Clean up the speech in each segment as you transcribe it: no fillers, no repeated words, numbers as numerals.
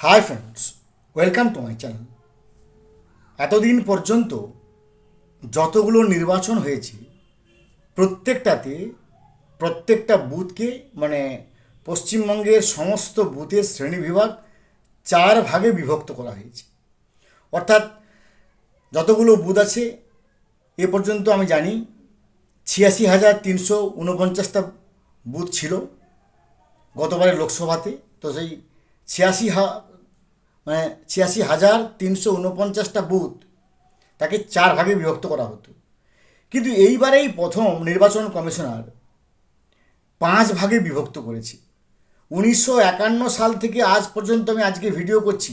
Hi friends, welcome to my channel. এতদিন পর্যন্ত যতগুলো নির্বাচন হয়েছে প্রত্যেকটাতে প্রত্যেকটা বুথকে মানে পশ্চিমবঙ্গের সমস্ত বুথের শ্রেণীবিভাগ চার ভাগে বিভক্ত করা হয়েছে। অর্থাৎ যতগুলো বুথ আছে এ পর্যন্ত আমি জানি 86,349টা বুথ ছিল গতবারের লোকসভাতে। তো সেই ছিয়াশি মানে 86,349টা বুথ তাকে চার ভাগে বিভক্ত করা হতো। কিন্তু এইবারেই প্রথম নির্বাচন কমিশনার পাঁচ ভাগে বিভক্ত করেছে। 1951 সাল থেকে আজ পর্যন্ত, আমি আজকে ভিডিও করছি,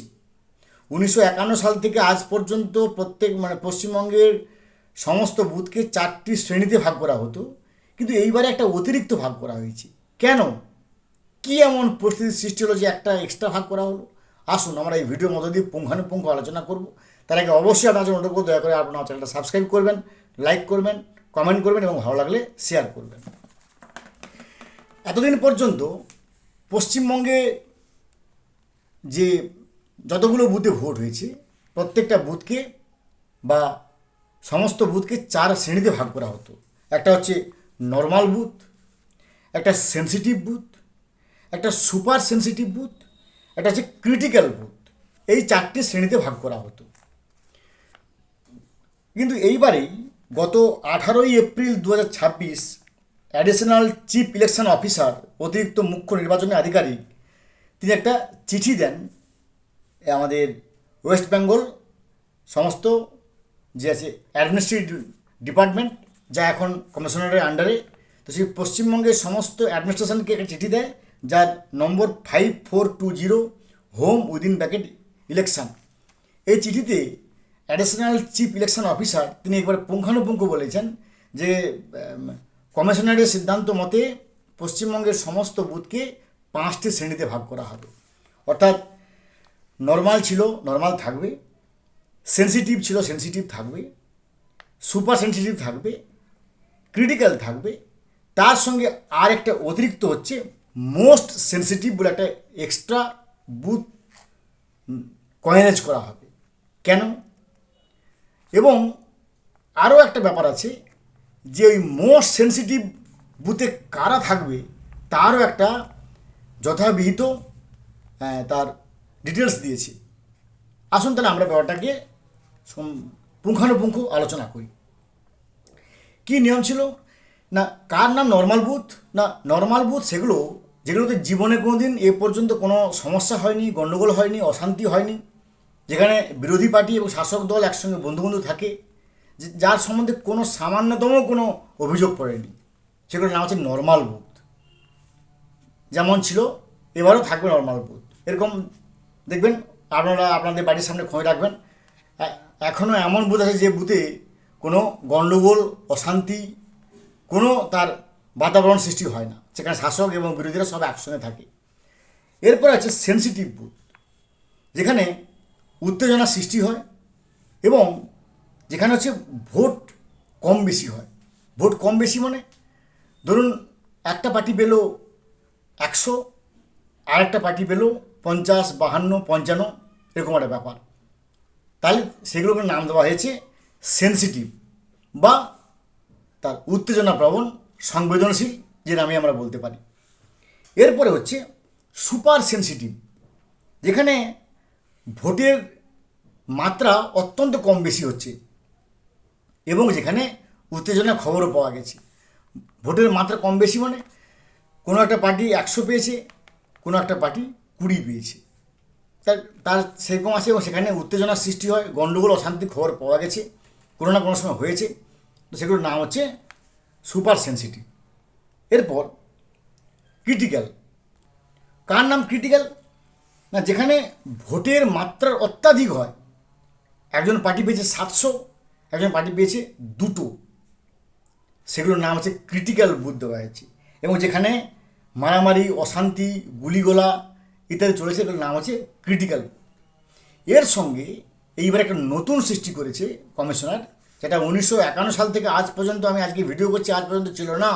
1951 সাল থেকে আজ পর্যন্ত প্রত্যেক পশ্চিমবঙ্গের সমস্ত বুথকে চারটি শ্রেণীতে ভাগ করা হতো, কিন্তু এইবারে একটা অতিরিক্ত ভাগ করা হয়েছে। কেন, কি এমন পরিস্থিতির সৃষ্টি হলো যে একটা এক্সট্রা ভাগ করা হলো? আসুন আমরা এই ভিডিওর মধ্য দিয়ে পুঙ্খানুপুঙ্খ আলোচনা করব। তার আগে অবশ্যই আপনার জন্য অনুরোধ করব, দয়া করে আপনার চ্যানেলটা সাবস্ক্রাইব করবেন, লাইক করবেন, কমেন্ট করবেন এবং ভালো লাগলে শেয়ার করবেন। এতদিন পর্যন্ত পশ্চিমবঙ্গে যে যতগুলো বুথে ভোট হয়েছে প্রত্যেকটা বুথকে বা সমস্ত বুথকে চার শ্রেণীতে ভাগ করা হতো। একটা হচ্ছে নর্মাল বুথ, একটা সেন্সিটিভ বুথ, একটা সুপার সেন্সিটিভ বুথ, একটা হচ্ছে ক্রিটিক্যাল বুথ। এই চারটি শ্রেণীতে ভাগ করা হতো। কিন্তু এইবারেই গত 18 April 2026 additional chief election officer, অতিরিক্ত মুখ্য নির্বাচনী আধিকারিক, তিনি একটা চিঠি দেন আমাদের ওয়েস্ট বেঙ্গল সমস্ত যে আছে অ্যাডমিনিস্ট্রেটিভ ডিপার্টমেন্ট, যা এখন কমিশনারের আন্ডারে। তো সেই পশ্চিমবঙ্গের সমস্ত অ্যাডমিনিস্ট্রেশনকে একটা চিঠি দেয়, যার নম্বর 5420, হোম উইদিন ব্র্যাকেট ইলেকশন। এই চিঠিতে অ্যাডিশনাল চিফ ইলেকশন অফিসার তিনি একবার পুঙ্খানুপুঙ্খ বলেছেন যে কমিশনারের সিদ্ধান্ত মতে পশ্চিমবঙ্গের সমস্ত বুথকে পাঁচটি শ্রেণীতে ভাগ করা হবে। অর্থাৎ নর্মাল ছিল, নর্মাল থাকবে; সেন্সিটিভ ছিল, সেন্সিটিভ থাকবে; সুপার সেন্সিটিভ থাকবে; ক্রিটিক্যাল থাকবে। তার সঙ্গে আর একটা অতিরিক্ত হচ্ছে মোস্ট সেন্সিটিভ বলে একটা এক্সট্রা বুথ কয়েনেজ করা হবে। কেন? এবং আরও একটা ব্যাপার আছে যে ওই মোস্ট সেন্সিটিভ বুথে কারা থাকবে তারও একটা যথাবিহিত তার ডিটেলস দিয়েছি। আসুন তাহলে আমরা ব্যাপারটাকে পুঙ্খানুপুঙ্খ আলোচনা করি। কি নিয়ম ছিল না, কার নাম নর্মাল বুথ? না, নর্মাল বুথ সেগুলো যেগুলোতে জীবনে কোনো দিন এ পর্যন্ত কোনো সমস্যা হয়নি, গণ্ডগোল হয়নি, অশান্তি হয়নি, যেখানে বিরোধী পার্টি এবং শাসক দল একসঙ্গে বন্ধু থাকে, যার সম্বন্ধে কোনো সামান্যতম কোনো অভিযোগ পড়েনি, সেগুলোর নাম হচ্ছে নর্মাল বুথ। যেমন ছিল এবারও থাকবে নর্মাল বুথ। এরকম দেখবেন আপনারা আপনাদের বাড়ির সামনে খোঁজ রাখবেন, এখনও এমন বুথ আছে যে বুথে কোনো গণ্ডগোল, অশান্তি, কোনো তার বাতাবরণ সৃষ্টি হয় না, সেখানে শাসক এবং বিরোধীরা সব একসঙ্গে থাকে। এরপর আছে সেন্সিটিভ বুথ, যেখানে উত্তেজনা সৃষ্টি হয় এবং যেখানে হচ্ছে ভোট কম বেশি হয়। ভোট কম বেশি মানে ধরুন একটা পার্টি পেল 100, আর একটা পার্টি পেল 50, 52, 55, এরকম একটা ব্যাপার। তাহলে সেগুলোকে নাম দেওয়া হয়েছে সেন্সিটিভ বা তার উত্তেজনা প্রবণ, সংবেদনশীল, যে নামে আমরা বলতে পারি। এরপরে হচ্ছে সুপার সেন্সিটিভ, যেখানে ভোটের মাত্রা অত্যন্ত কম বেশি হচ্ছে এবং যেখানে উত্তেজনার খবরও পাওয়া গেছে। ভোটের মাত্রা কম বেশি মানে কোনো একটা পার্টি 100 পেয়েছে, কোনো একটা পার্টি 20 পেয়েছে, তার সেরকম আছে এবং সেখানে উত্তেজনার সৃষ্টি হয়, গণ্ডগোল, অশান্তির খবর পাওয়া গেছে, কোনো না কোনো সময় হয়েছে। তো সেগুলোর নাম হচ্ছে সুপার সেন্সিটিভ। এরপর ক্রিটিক্যাল। কার নাম ক্রিটিক্যাল? না, যেখানে ভোটের মাত্রার অত্যাধিক হয়, একজন পার্টি পেয়েছে 700, একজন পার্টি পেয়েছে 2, সেগুলোর নাম হচ্ছে ক্রিটিক্যাল বুথ দেওয়া হয়েছে। এবং যেখানে মারামারি, অশান্তি, গুলিগোলা ইত্যাদি চলেছে, এগুলোর নাম হচ্ছে ক্রিটিক্যাল। এর সঙ্গে এইবার একটা নতুন সৃষ্টি করেছে কমিশনার, যেটা 1951 সাল থেকে আজ পর্যন্ত, আমি আজকে ভিডিও করছি, আজ পর্যন্ত ছিল না।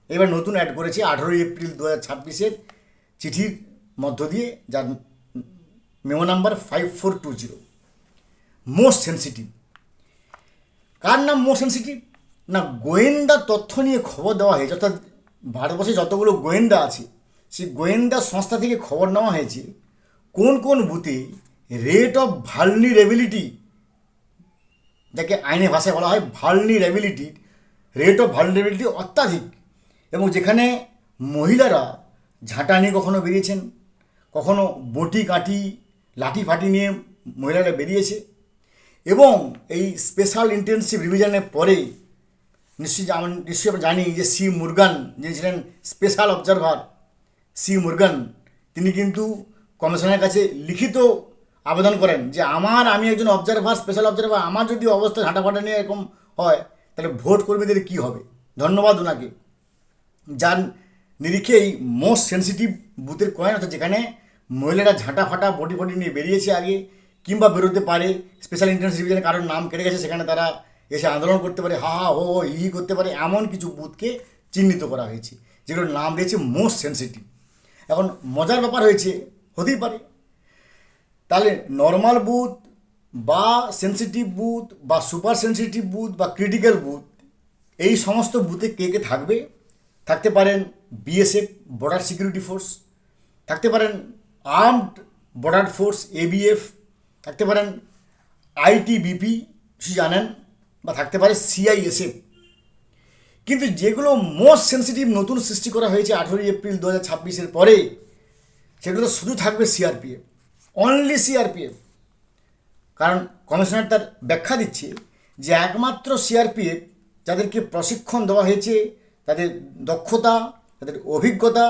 এবার নতুন অ্যাড করেছে 18 এপ্রিল 2026 চিঠির মধ্য দিয়ে, যার মেমো নাম্বার 5420। Most sensitive. কার নাম মোস্ট সেন্সিটিভ? না, গোয়েন্দা তথ্য নিয়ে খবর দেওয়া হয়েছে, অর্থাৎ ভারতবর্ষে যতগুলো গোয়েন্দা আছে সেই গোয়েন্দা সংস্থা থেকে খবর নেওয়া হয়েছে কোন কোন বুথে রেট অফ ভালনিরেবিলিটি, যাকে আইনি ভাষায় বলা হয় ভালনিরেবিলিটি, রেট অফ ভালনিরেবিলিটি অত্যাধিক, এবং যেখানে মহিলারা ঝাঁটা নিয়ে কখনো বেরিয়েছেন, কখনো বটি কাঠি লাঠি ফাটি নিয়ে মহিলারা বেরিয়েছে। এবং এই স্পেশাল ইন্টেনসিভ রিভিশনের পরে নিশ্চয়ই আমরা জানি যে সি মুরগান, যিনি ছিলেন স্পেশাল অবজারভার সি মুরগান, তিনি কিন্তু কমিশনের কাছে লিখিত আবেদন করেন যে আমি একজন অবজারভার, স্পেশাল অবজারভার, আমার যদি অবস্থা ঝাঁটাফাটা নিয়ে এরকম হয় তাহলে ভোট কর্মীদের কী হবে। ধন্যবাদ ওনাকে, যার নিরিখে এই মোস্ট সেন্সিটিভ বুথের কয়েন, অর্থাৎ যেখানে মহিলারা ঝাঁটা ফাটা বটি ফটি নিয়ে বেরিয়েছে আগে, কিংবা বেরোতে পারে, স্পেশাল ইন্টেন্স রিভিশনে কারোর নাম কেটে গেছে, সেখানে তারা এসে আন্দোলন করতে পারে, হা হা হো হি করতে পারে, এমন কিছু বুথকে চিহ্নিত করা হয়েছে যেগুলোর নাম দিয়েছে মোস্ট সেন্সিটিভ। এখন মজার ব্যাপার হয়েছে, হতেই পারে তাহলে নর্মাল বুথ বা সেন্সিটিভ বুথ বা সুপার সেন্সিটিভ বুথ বা ক্রিটিক্যাল বুথ, এই সমস্ত বুথে কে কে থাকবে? থাকতে পারেন বিএসএফ, বর্ডার সিকিউরিটি ফোর্স, থাকতে পারেন আর্মড বর্ডার ফোর্স এবিএফ, থাকতে পারেন আইটিবিপি জানেন, বা থাকতে পারে সিআইএসএফ। কিন্তু যেগুলো মোস্ট সেন্সিটিভ নতুন সৃষ্টি করা হয়েছে 18 এপ্রিল 2026 পরে, সেগুলো শুধু থাকবে সিআরপিএফ, অনলি সিআরপিএফ। কারণ কমিশনার তার ব্যাখ্যা দিচ্ছে যে একমাত্র সিআরপিএফ যাদেরকে প্রশিক্ষণ দেওয়া হয়েছে, তাদের দক্ষতা, তাদের অভিজ্ঞতা,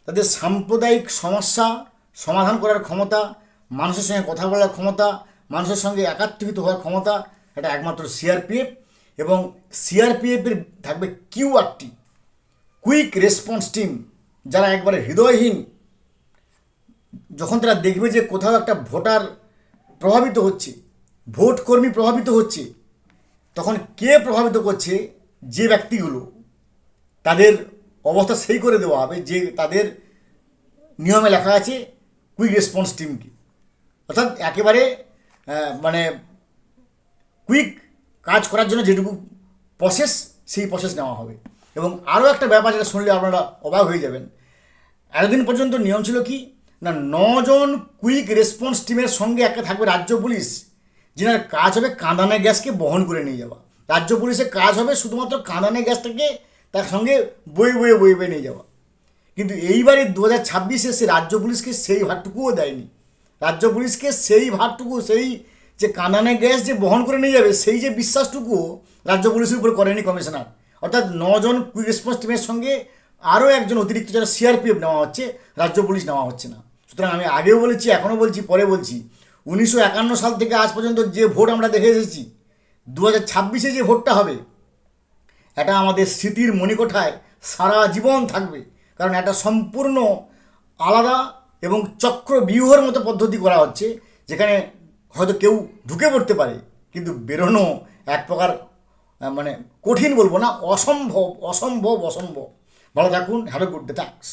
তাদের সাম্প্রদায়িক সমস্যা সমাধান করার ক্ষমতা, মানুষের সঙ্গে কথা বলার ক্ষমতা, মানুষের সঙ্গে একাত্মিত হওয়ার ক্ষমতা, এটা একমাত্র সিআরপিএফ। এবং সিআরপিএফের থাকবে কিউআরটি, কুইক রেসপন্স টিম, যারা একবারে হৃদয়হীন, যখন তারা দেখবে যে কোথাও একটা ভোটার প্রভাবিত হচ্ছে, ভোট কর্মী প্রভাবিত হচ্ছে, তখন কে প্রভাবিত করছে, যে ব্যক্তিগুলো, তাদের অবস্থা সেই করে দেওয়া হবে যে তাদের নিয়মে লেখা আছে কুইক রেসপন্স টিমকে, অর্থাৎ একেবারে মানে কুইক কাজ করার জন্য যেটুকু প্রসেস, সেই প্রসেস নেওয়া হবে। এবং আরও একটা ব্যাপার যেটা শুনলে আপনারা অবাক হয়ে যাবেন, এতদিন পর্যন্ত নিয়ম ছিল কি না, 9 জন কুইক রেসপন্স টিমের সঙ্গে একটা থাকবে রাজ্য পুলিশ, যেনার কাজ হবে কাঁদানে গ্যাসকে বহন করে নিয়ে যাওয়া। রাজ্য পুলিশের কাজ হবে শুধুমাত্র কাঁদানে গ্যাসটাকে তার সঙ্গে বয়ে নিয়ে যাওয়া। কিন্তু এইবারে 2026-এ সে রাজ্য পুলিশকে সেই ভারটুকুও দেয়নি। রাজ্য পুলিশকে সেই ভারটুকু, সেই যে কাঁদানে গ্যাস যে বহন করে নিয়ে যাবে, সেই যে বিশ্বাসটুকুও রাজ্য পুলিশের উপর করেনি কমিশনার। অর্থাৎ 9 জন কুইক রেসপন্স টিমের সঙ্গে আরও একজন অতিরিক্ত যারা সিআরপিএফ নেওয়া হচ্ছে, রাজ্য পুলিশ নেওয়া হচ্ছে না। সুতরাং আমি আগেও বলেছি, এখনও বলছি, পরে বলছি, 1951 সাল থেকে আজ পর্যন্ত যে ভোট আমরা দেখে এসেছি, 2026-এ যে ভোটটা হবে, এটা আমাদের স্মৃতির মণিকোঠায় সারা জীবন থাকবে। কারণ এটা সম্পূর্ণ আলাদা এবং চক্রব্যূহের মতো পদ্ধতি করা হচ্ছে, যেখানে হয়তো কেউ ঢুকে পড়তে পারে, কিন্তু বেরোনো এক প্রকার মানে কঠিন বলবো না, অসম্ভব। ভালো থাকুন, have a good day, thanks.